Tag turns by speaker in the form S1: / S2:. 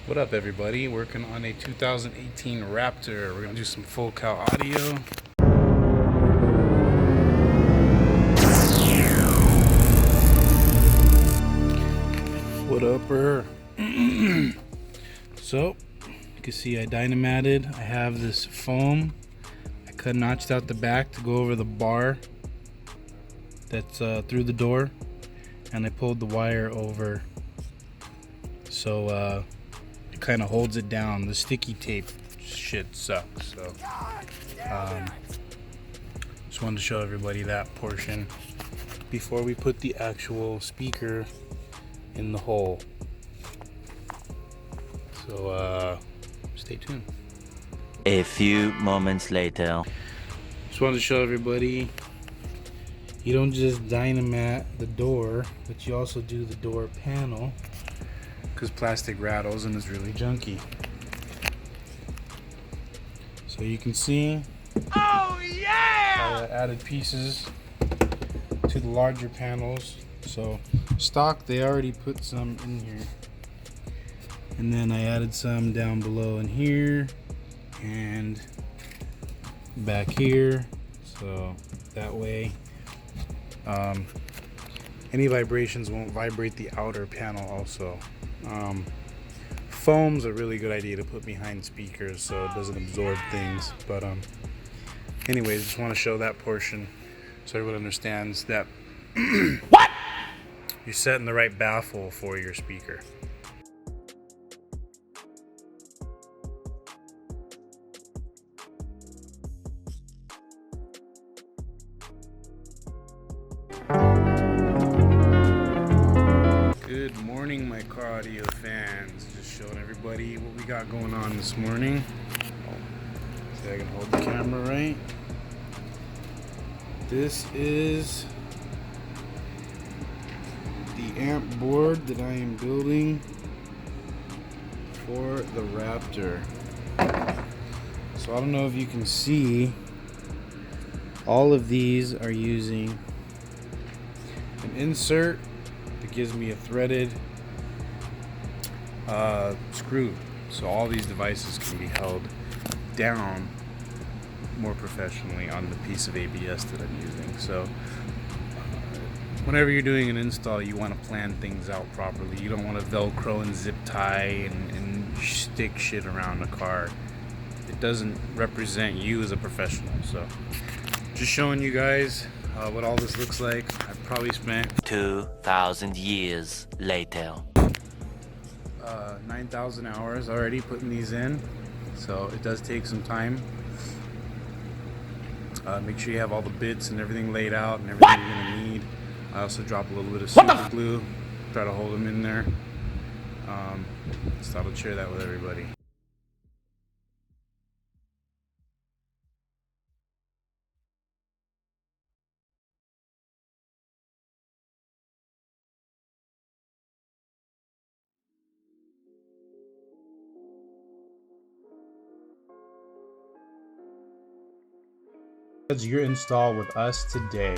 S1: What up, everybody? Working on a 2018 Raptor. We're gonna do some full cow audio. What upper? So, you can see I dynamatted. I have this foam. I cut notched out the back to go over the bar that's through the door, and I pulled the wire over so it kind of holds it down. The sticky tape shit sucks, so just wanted to show everybody that portion before we put the actual speaker in the hole. So stay tuned.
S2: A few moments later.
S1: Just wanted to show everybody you don't just dynamat the door, but you also do the door panel, because plastic rattles and is really junky. So you can see, oh yeah, I added pieces to the larger panels. So stock, they already put some in here, and then I added some down below in here and back here, so that way any vibrations won't vibrate the outer panel. Also, foam's a really good idea to put behind speakers so it doesn't absorb things. But anyways, just want to show that portion so everyone understands that what? You're setting the right baffle for your speaker. Good morning, my car audio fans. Just showing everybody what we got going on this morning. So I can hold the camera right. This is the amp board that I am building for the Raptor. So I don't know if you can see, all of these are using an insert that gives me a threaded screw, so all these devices can be held down more professionally on the piece of ABS that I'm using. So whenever you're doing an install, you want to plan things out properly. You don't want to Velcro and zip tie and stick shit around the car. It doesn't represent you as a professional. So just showing you guys what all this looks like. I probably spent
S2: 2,000 years later.
S1: 9,000 hours already putting these in, so it does take some time. Make sure you have all the bits and everything laid out and everything you're gonna need. I also drop a little bit of super glue, try to hold them in there. So I would share that with everybody. Your install with us today.